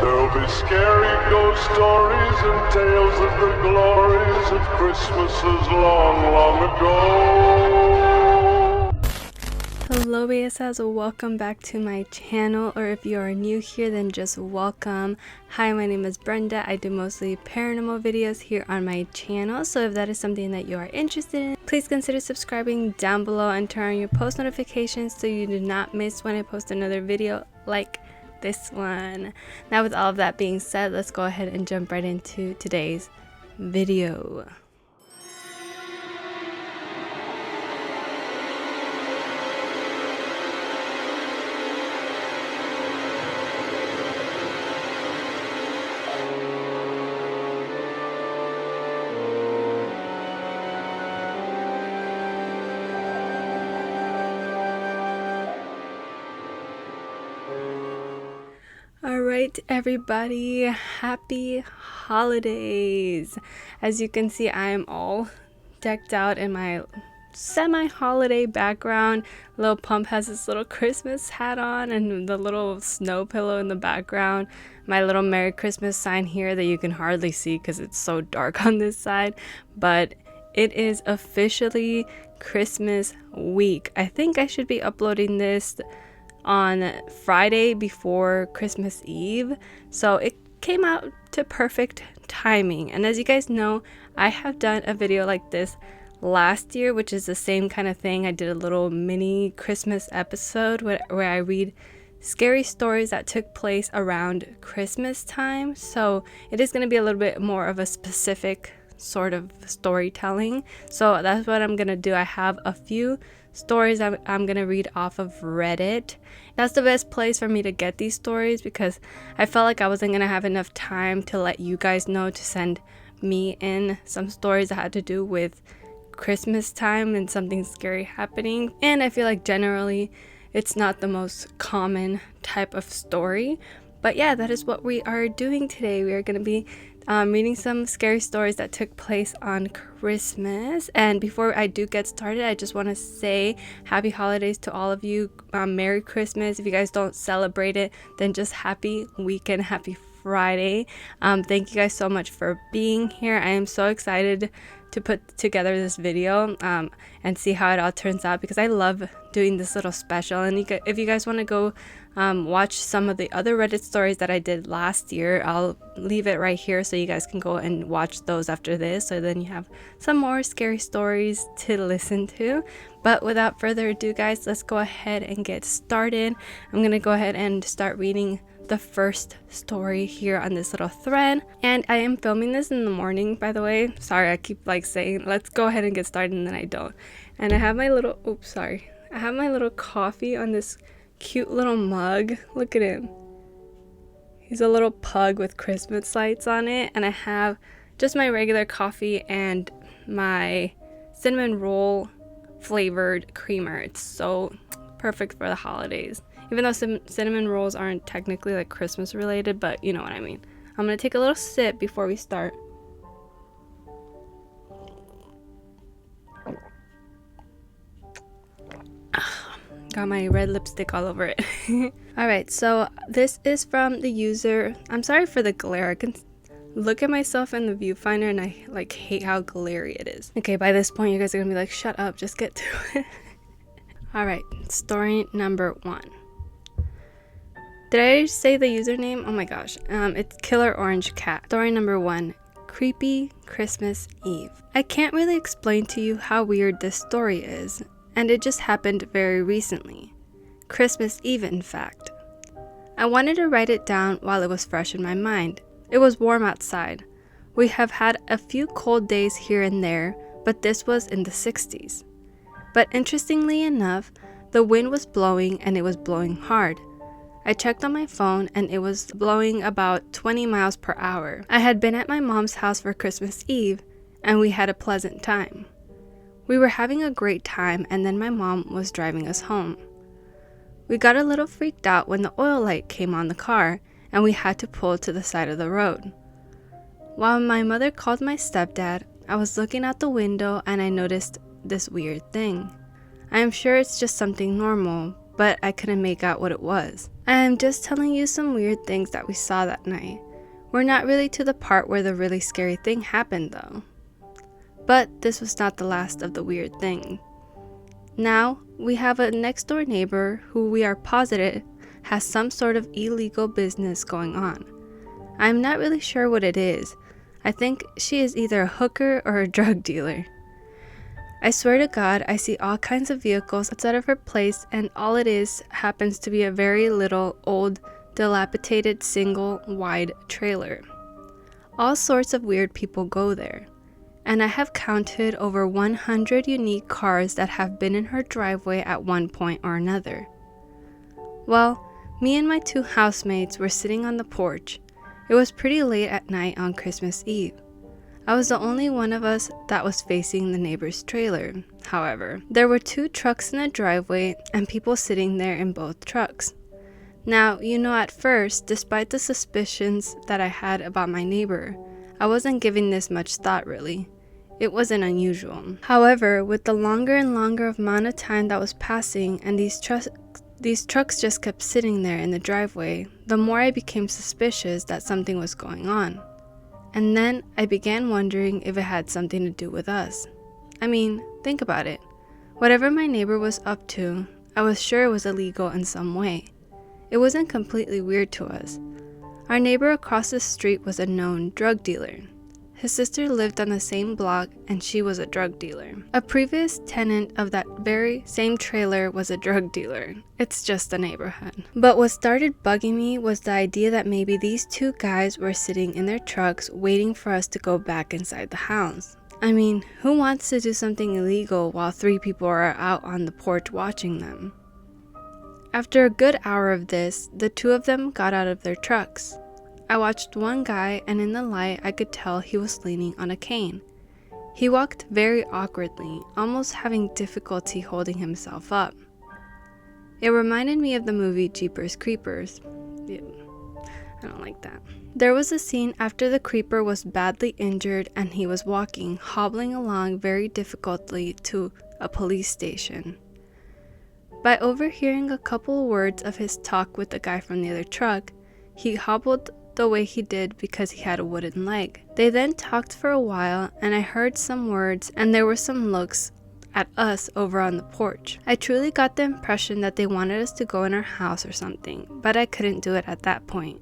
There'll be scary ghost stories and tales of the glories of Christmases long, long ago. Hello BSS, welcome back to my channel, or if you are new here then just welcome. Hi, my name is Brenda. I do mostly paranormal videos here on my channel, so if that is something that you are interested in, please consider subscribing down below and turn on your post notifications so you do not miss when I post another video like this one. Now with all of that being said, let's go ahead and jump right into today's video. Alright everybody, happy holidays! As you can see, I am all decked out in my semi-holiday background. Lil Pump has this little Christmas hat on and the little snow pillow in the background. My little Merry Christmas sign here that you can hardly see because it's so dark on this side. But it is officially Christmas week. I think I should be uploading this on Friday before Christmas Eve, so it came out to perfect timing. And as you guys know, I have done a video like this last year, which is the same kind of thing. I did a little mini Christmas episode where I read scary stories that took place around Christmas time, so it is going to be a little bit more of a specific sort of storytelling. So that's what I'm gonna do. I have a few stories I'm gonna read off of Reddit. That's the best place for me to get these stories because I felt like I wasn't gonna have enough time to let you guys know to send me in some stories that had to do with Christmas time and something scary happening. And I feel like generally it's not the most common type of story. But yeah, that is what we are doing today. We are going to be reading some scary stories that took place on Christmas. And before I do get started, I just want to say happy holidays to all of you. Merry Christmas. If you guys don't celebrate it, then just happy weekend, happy Friday. Thank you guys so much for being here. I am so excited to put together this video and see how it all turns out because I love doing this little special. And if you guys want to go watch some of the other Reddit stories that I did last year, I'll leave it right here so you guys can go and watch those after this, so then you have some more scary stories to listen to. But without further ado guys, let's go ahead and get started. I'm gonna go ahead and start reading the first story here on this little thread, and I am filming this in the morning, by the way. Sorry, I keep like saying let's go ahead and get started and then I don't. And I have my little I have my little coffee on this cute little mug. Look at him. He's a little pug with Christmas lights on it, and I have just my regular coffee and my cinnamon roll flavored creamer. It's so perfect for the holidays. Even though cinnamon rolls aren't technically like Christmas related, but you know what I mean. I'm gonna take a little sip before we start. Got my red lipstick all over it. Alright, so this is from the user. I'm sorry for the glare. I can look at myself in the viewfinder and I like hate how glary it is. Okay, by this point you guys are gonna be like, shut up, just get to it. Alright, story number 1. Did I say the username? Oh my gosh. It's Killer Orange Cat. Story number 1. Creepy Christmas Eve. I can't really explain to you how weird this story is, and it just happened very recently. Christmas Eve, in fact. I wanted to write it down while it was fresh in my mind. It was warm outside. We have had a few cold days here and there, but this was in the 60s. But interestingly enough, the wind was blowing and it was blowing hard. I checked on my phone and it was blowing about 20 miles per hour. I had been at my mom's house for Christmas Eve and we had a pleasant time. We were having a great time and then my mom was driving us home. We got a little freaked out when the oil light came on the car and we had to pull to the side of the road. While my mother called my stepdad, I was looking out the window and I noticed this weird thing. I am sure it's just something normal, but I couldn't make out what it was. I am just telling you some weird things that we saw that night. We're not really to the part where the really scary thing happened though. But this was not the last of the weird thing. Now, we have a next door neighbor who we are positive has some sort of illegal business going on. I'm not really sure what it is. I think she is either a hooker or a drug dealer. I swear to God, I see all kinds of vehicles outside of her place, and all it is happens to be a very little, old, dilapidated, single, wide trailer. All sorts of weird people go there, and I have counted over 100 unique cars that have been in her driveway at one point or another. Well, me and my 2 housemates were sitting on the porch. It was pretty late at night on Christmas Eve. I was the only one of us that was facing the neighbor's trailer. However, there were 2 trucks in the driveway and people sitting there in both trucks. Now, at first, despite the suspicions that I had about my neighbor, I wasn't giving this much thought really. It wasn't unusual. However, with the longer and longer amount of time that was passing and these trucks just kept sitting there in the driveway, the more I became suspicious that something was going on. And then I began wondering if it had something to do with us. I mean, think about it. Whatever my neighbor was up to, I was sure it was illegal in some way. It wasn't completely weird to us. Our neighbor across the street was a known drug dealer. His sister lived on the same block and she was a drug dealer. A previous tenant of that very same trailer was a drug dealer. It's just a neighborhood. But what started bugging me was the idea that maybe these 2 guys were sitting in their trucks waiting for us to go back inside the house. I mean, who wants to do something illegal while 3 people are out on the porch watching them? After a good hour of this, the 2 of them got out of their trucks. I watched one guy, and in the light I could tell he was leaning on a cane. He walked very awkwardly, almost having difficulty holding himself up. It reminded me of the movie Jeepers Creepers. I don't like that. There was a scene after the creeper was badly injured and he was walking, hobbling along very difficultly to a police station. By overhearing a couple of words of his talk with the guy from the other truck, he hobbled the way he did because he had a wooden leg. They then talked for a while and I heard some words and there were some looks at us over on the porch. I truly got the impression that they wanted us to go in our house or something, but I couldn't do it at that point.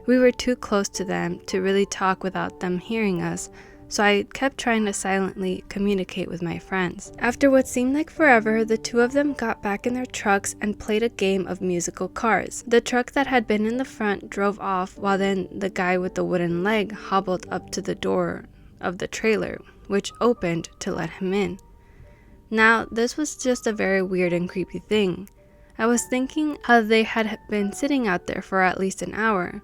We were too close to them to really talk without them hearing us, so I kept trying to silently communicate with my friends. After what seemed like forever, the 2 of them got back in their trucks and played a game of musical cars. The truck that had been in the front drove off, while then the guy with the wooden leg hobbled up to the door of the trailer, which opened to let him in. Now, this was just a very weird and creepy thing. I was thinking how they had been sitting out there for at least an hour.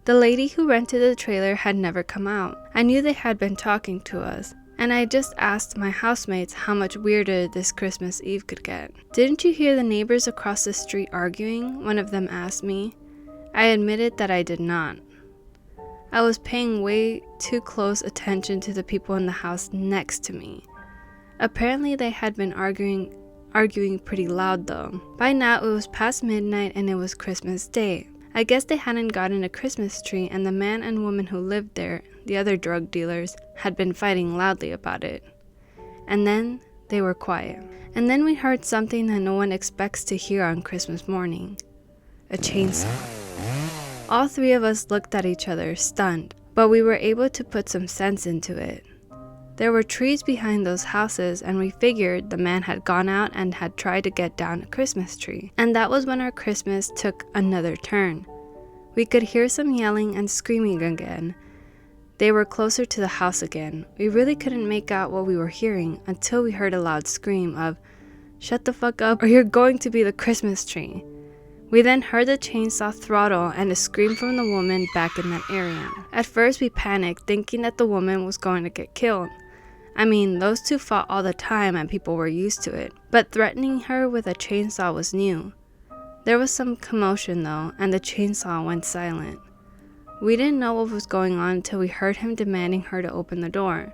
The lady who rented the trailer had never come out. I knew they had been talking to us, and I just asked my housemates how much weirder this Christmas Eve could get. "Didn't you hear the neighbors across the street arguing?" one of them asked me. I admitted that I did not. I was paying way too close attention to the people in the house next to me. Apparently they had been arguing pretty loud though. By now it was past midnight and it was Christmas Day. I guess they hadn't gotten a Christmas tree and the man and woman who lived there, the other drug dealers, had been fighting loudly about it. And then they were quiet. And then we heard something that no one expects to hear on Christmas morning. A chainsaw. All 3 of us looked at each other, stunned, but we were able to put some sense into it. There were trees behind those houses and we figured the man had gone out and had tried to get down a Christmas tree. And that was when our Christmas took another turn. We could hear some yelling and screaming again. They were closer to the house again. We really couldn't make out what we were hearing until we heard a loud scream of, "Shut the fuck up or you're going to be the Christmas tree." We then heard the chainsaw throttle and a scream from the woman back in that area. At first we panicked, thinking that the woman was going to get killed. I mean, those 2 fought all the time and people were used to it, but threatening her with a chainsaw was new. There was some commotion though, and the chainsaw went silent. We didn't know what was going on until we heard him demanding her to open the door.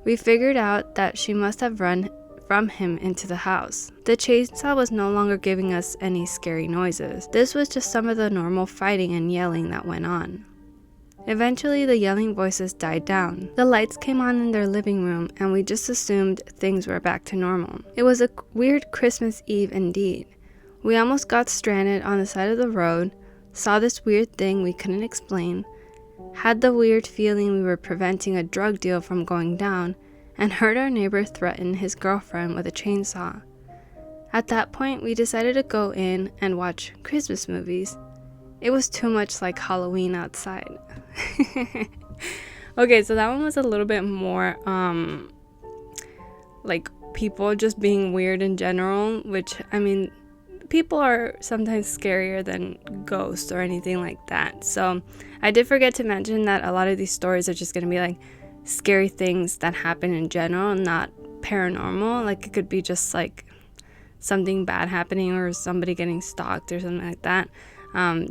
We figured out that she must have run from him into the house. The chainsaw was no longer giving us any scary noises. This was just some of the normal fighting and yelling that went on. Eventually, the yelling voices died down. The lights came on in their living room, and we just assumed things were back to normal. It was a weird Christmas Eve indeed. We almost got stranded on the side of the road, saw this weird thing we couldn't explain, had the weird feeling we were preventing a drug deal from going down, and heard our neighbor threaten his girlfriend with a chainsaw. At that point, we decided to go in and watch Christmas movies. It was too much like Halloween outside. Okay, so that one was a little bit more like people just being weird in general, which, I mean, people are sometimes scarier than ghosts or anything like that. So I did forget to mention that a lot of these stories are just going to be like scary things that happen in general, not paranormal. Like it could be just like something bad happening or somebody getting stalked or something like that.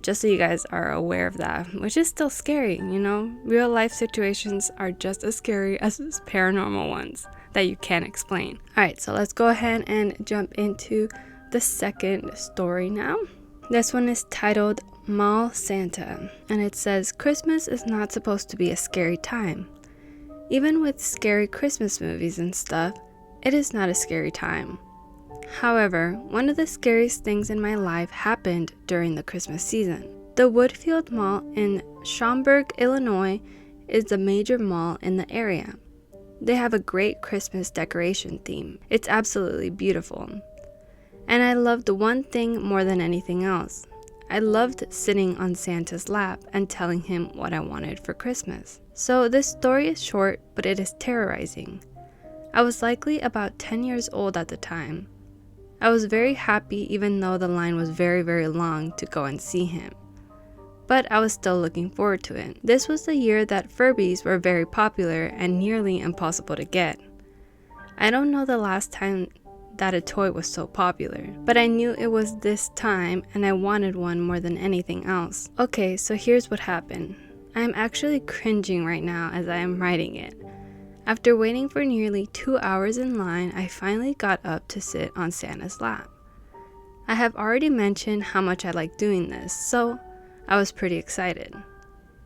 Just so you guys are aware of that, which is still scary, you know? Real life situations are just as scary as paranormal ones that you can't explain. Alright, so let's go ahead and jump into the second story now. This one is titled Mall Santa, and it says, Christmas is not supposed to be a scary time. Even with scary Christmas movies and stuff, it is not a scary time. However, one of the scariest things in my life happened during the Christmas season. The Woodfield Mall in Schaumburg, Illinois is the major mall in the area. They have a great Christmas decoration theme. It's absolutely beautiful. And I loved one thing more than anything else. I loved sitting on Santa's lap and telling him what I wanted for Christmas. So this story is short, but it is terrorizing. I was likely about 10 years old at the time. I was very happy even though the line was very, very long to go and see him. But I was still looking forward to it. This was the year that Furbies were very popular and nearly impossible to get. I don't know the last time that a toy was so popular, but I knew it was this time and I wanted one more than anything else. Okay, so here's what happened. I am actually cringing right now as I am writing it. After waiting for nearly 2 hours in line, I finally got up to sit on Santa's lap. I have already mentioned how much I like doing this, so I was pretty excited.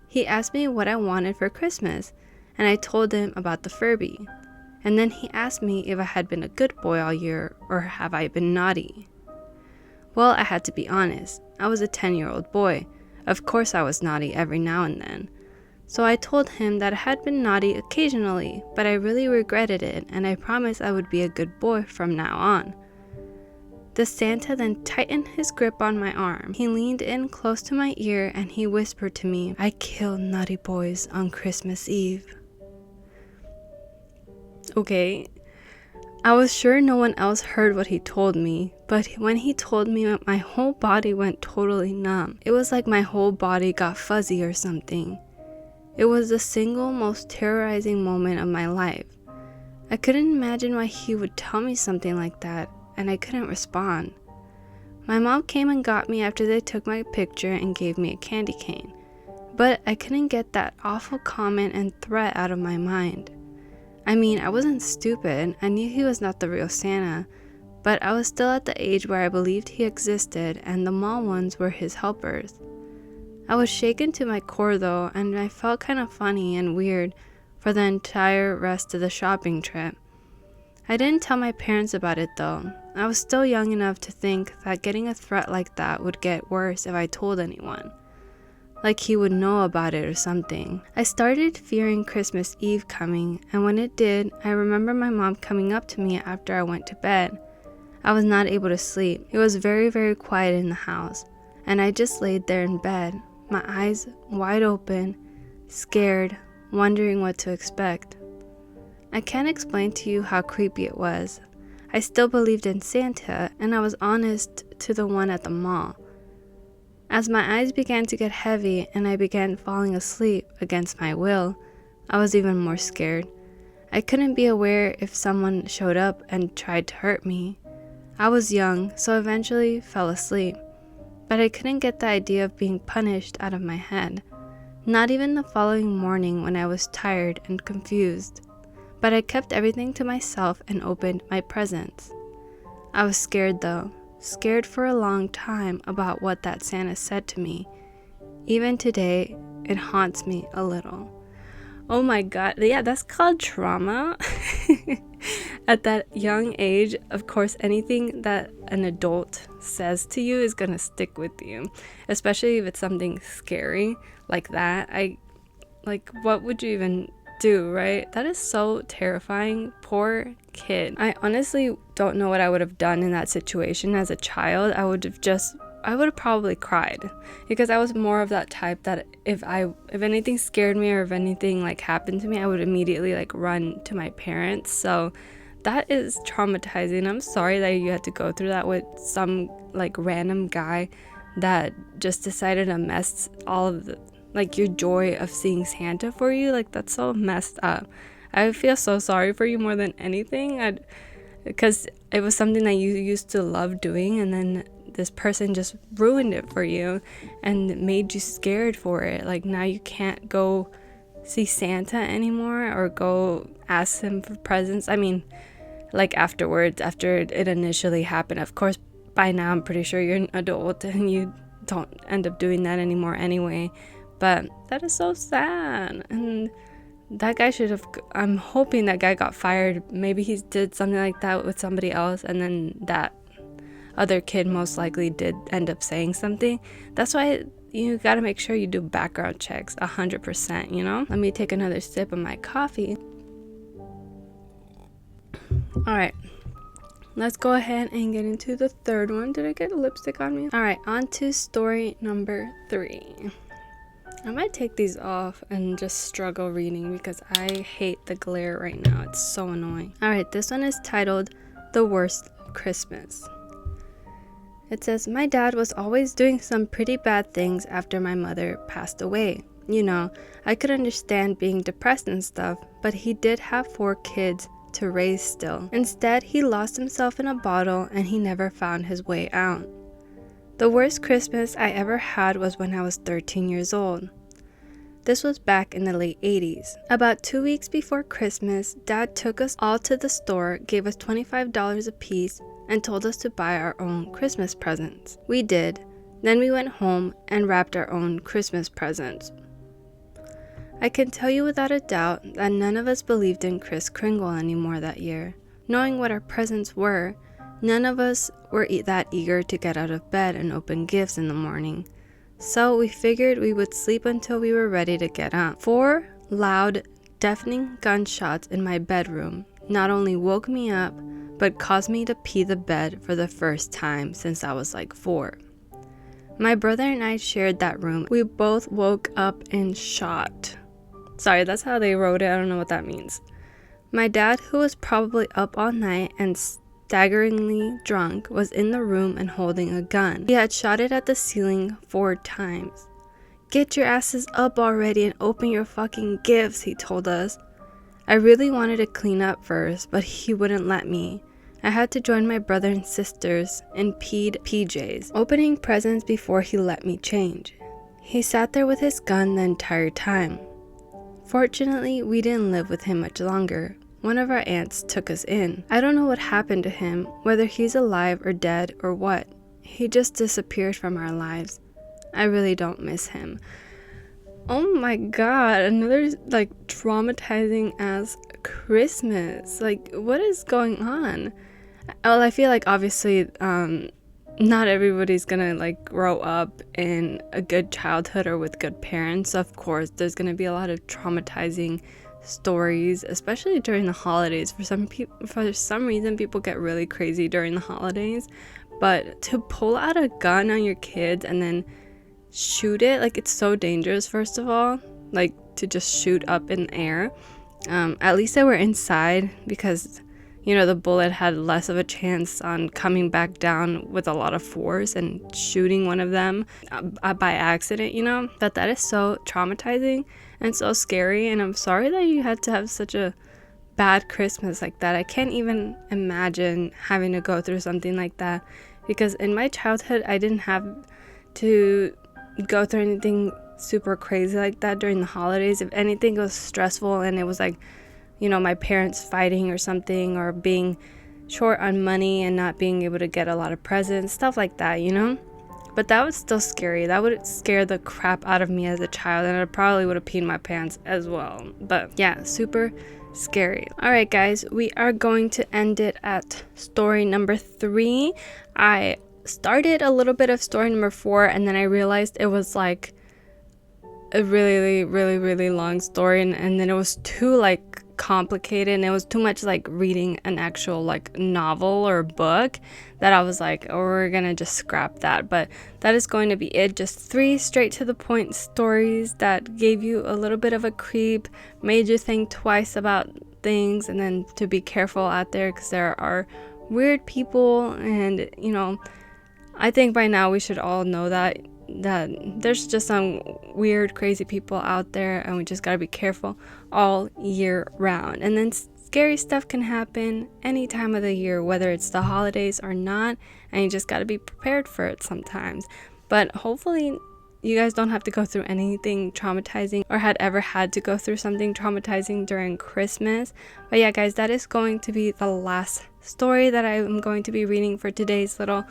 He asked me what I wanted for Christmas, and I told him about the Furby. And then he asked me if I had been a good boy all year or have I been naughty. Well, I had to be honest. I was a 10-year-old boy. Of course I was naughty every now and then. So I told him that I had been naughty occasionally, but I really regretted it and I promised I would be a good boy from now on. The Santa then tightened his grip on my arm. He leaned in close to my ear and he whispered to me, I kill naughty boys on Christmas Eve. Okay, I was sure no one else heard what he told me, but when he told me, my whole body went totally numb. It was like my whole body got fuzzy or something. It was the single most terrorizing moment of my life. I couldn't imagine why he would tell me something like that, and I couldn't respond. My mom came and got me after they took my picture and gave me a candy cane, but I couldn't get that awful comment and threat out of my mind. I mean, I wasn't stupid. I knew he was not the real Santa, but I was still at the age where I believed he existed and the mall ones were his helpers. I was shaken to my core though, and I felt kind of funny and weird for the entire rest of the shopping trip. I didn't tell my parents about it though. I was still young enough to think that getting a threat like that would get worse if I told anyone. Like he would know about it or something. I started fearing Christmas Eve coming, and when it did, I remember my mom coming up to me after I went to bed. I was not able to sleep. It was very, very quiet in the house, and I just laid there in bed, my eyes wide open, scared, wondering what to expect. I can't explain to you how creepy it was. I still believed in Santa, and I was honest to the one at the mall. As my eyes began to get heavy and I began falling asleep against my will, I was even more scared. I couldn't be aware if someone showed up and tried to hurt me. I was young, so eventually fell asleep, but I couldn't get the idea of being punished out of my head. Not even the following morning when I was tired and confused. but I kept everything to myself and opened my presents. I was scared though, scared for a long time about what that Santa said to me. Even today, it haunts me a little. Oh my god, yeah, that's called trauma. At that young age, of course, anything that an adult says to you is gonna stick with you, especially if it's something scary like that. What would you even do, right? That is so terrifying. Poor kid. I honestly don't know what I would have done in that situation as a child. I would have probably cried, because I was more of that type that if anything scared me or if anything like happened to me, I would immediately like run to my parents. So that is traumatizing. I'm sorry that you had to go through that with some like random guy that just decided to mess all of the like your joy of seeing Santa for you. Like, that's so messed up. I feel so sorry for you more than anything, because it was something that you used to love doing, and then this person just ruined it for you and made you scared for it. Like, now you can't go see Santa anymore or go ask him for presents. I mean, like afterwards, after it initially happened. Of course, by now I'm pretty sure you're an adult and you don't end up doing that anymore anyway. But that is so sad. And that guy I'm hoping that guy got fired. Maybe he did something like that with somebody else, and then that other kid most likely did end up saying something. That's why you gotta make sure you do background checks 100%, you know? Let me take another sip of my coffee. Alright, let's go ahead and get into the third one. Did I get lipstick on me? Alright, on to story number 3. I might take these off and just struggle reading because I hate the glare right now. It's so annoying. Alright, this one is titled The Worst Christmas. It says, my dad was always doing some pretty bad things after my mother passed away. You know, I could understand being depressed and stuff, but he did have 4 kids to raise still. Instead, he lost himself in a bottle and he never found his way out. The worst Christmas I ever had was when I was 13 years old. This was back in the late 80s. About 2 weeks before Christmas, Dad took us all to the store, gave us $25 apiece, and told us to buy our own Christmas presents. We did. Then we went home and wrapped our own Christmas presents. I can tell you without a doubt that none of us believed in Kris Kringle anymore that year. Knowing what our presents were, none of us were that eager to get out of bed and open gifts in the morning. So we figured we would sleep until we were ready to get up. 4 loud, deafening gunshots in my bedroom not only woke me up, but caused me to pee the bed for the first time since I was like 4. My brother and I shared that room. We both woke up in shock. Sorry, that's how they wrote it. I don't know what that means. My dad, who was probably up all night and staggeringly drunk, was in the room and holding a gun. He had shot it at the ceiling 4 times. Get your asses up already and open your fucking gifts, he told us. I really wanted to clean up first, but he wouldn't let me. I had to join my brother and sisters in peed PJs, opening presents before he let me change. He sat there with his gun the entire time. Fortunately, we didn't live with him much longer. One of our aunts took us in. I don't know what happened to him, whether he's alive or dead or what. He just disappeared from our lives. I really don't miss him. Oh my god, another like traumatizing ass Christmas. Like, what is going on? Well, I feel like obviously not everybody's gonna like grow up in a good childhood or with good parents. Of course, there's gonna be a lot of traumatizing stories, especially during the holidays. For some reason, people get really crazy during the holidays. But to pull out a gun on your kids and then shoot it, like, it's so dangerous. First of all, like, to just shoot up in the air. At least they were inside because, you know, the bullet had less of a chance on coming back down with a lot of force and shooting one of them by accident, you know. But that is so traumatizing and so scary, and I'm sorry that you had to have such a bad Christmas like that. I can't even imagine having to go through something like that, because in my childhood I didn't have to go through anything super crazy like that during the holidays. If anything, it was stressful, and it was like, my parents fighting or something, or being short on money and not being able to get a lot of presents, stuff like that, But that was still scary. That would scare the crap out of me as a child, and I probably would have peed my pants as well. But yeah, super scary. All right, guys, we are going to end it at story number 3. I started a little bit of story number 4, and then I realized it was like a really, really, really long story, and then it was too like complicated, and it was too much like reading an actual like novel or book, that I was like, oh, we're gonna just scrap that. But that is going to be it. Just 3 straight to the point stories that gave you a little bit of a creep, made you think twice about things, and then to be careful out there, because there are weird people, and I think by now we should all know that there's just some weird, crazy people out there, and we just gotta be careful all year round. And then scary stuff can happen any time of the year, whether it's the holidays or not, and you just gotta be prepared for it sometimes. But hopefully you guys don't have to go through anything traumatizing, or had ever had to go through something traumatizing during Christmas. But yeah, guys, that is going to be the last story that I am going to be reading for today's little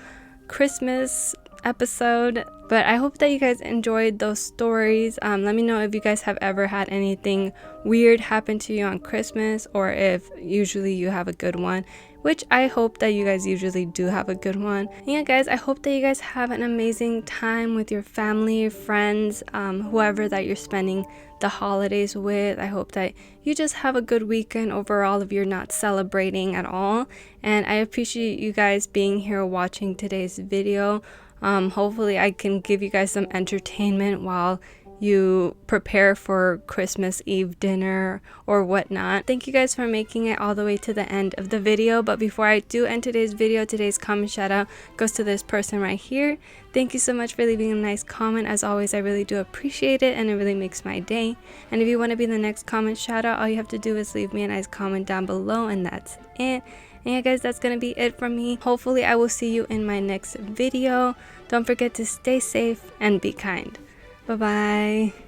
Christmas episode. But I hope that you guys enjoyed those stories. Let me know if you guys have ever had anything weird happen to you on Christmas, or if usually you have a good one, which I hope that you guys usually do have a good one. And yeah, guys, I hope that you guys have an amazing time with your family, friends, whoever that you're spending the holidays with. I hope that you just have a good weekend overall if you're not celebrating at all. And I appreciate you guys being here watching today's video. Hopefully I can give you guys some entertainment while you prepare for Christmas Eve dinner or whatnot. Thank you guys for making it all the way to the end of the video. But before I do end today's video, today's comment shout out goes to this person right here. Thank you so much for leaving a nice comment. As always, I really do appreciate it, and it really makes my day. And if you want to be the next comment shout out, all you have to do is leave me a nice comment down below, and that's it. And yeah, guys, that's gonna be it from me. Hopefully I will see you in my next video. Don't forget to stay safe and be kind. Bye bye.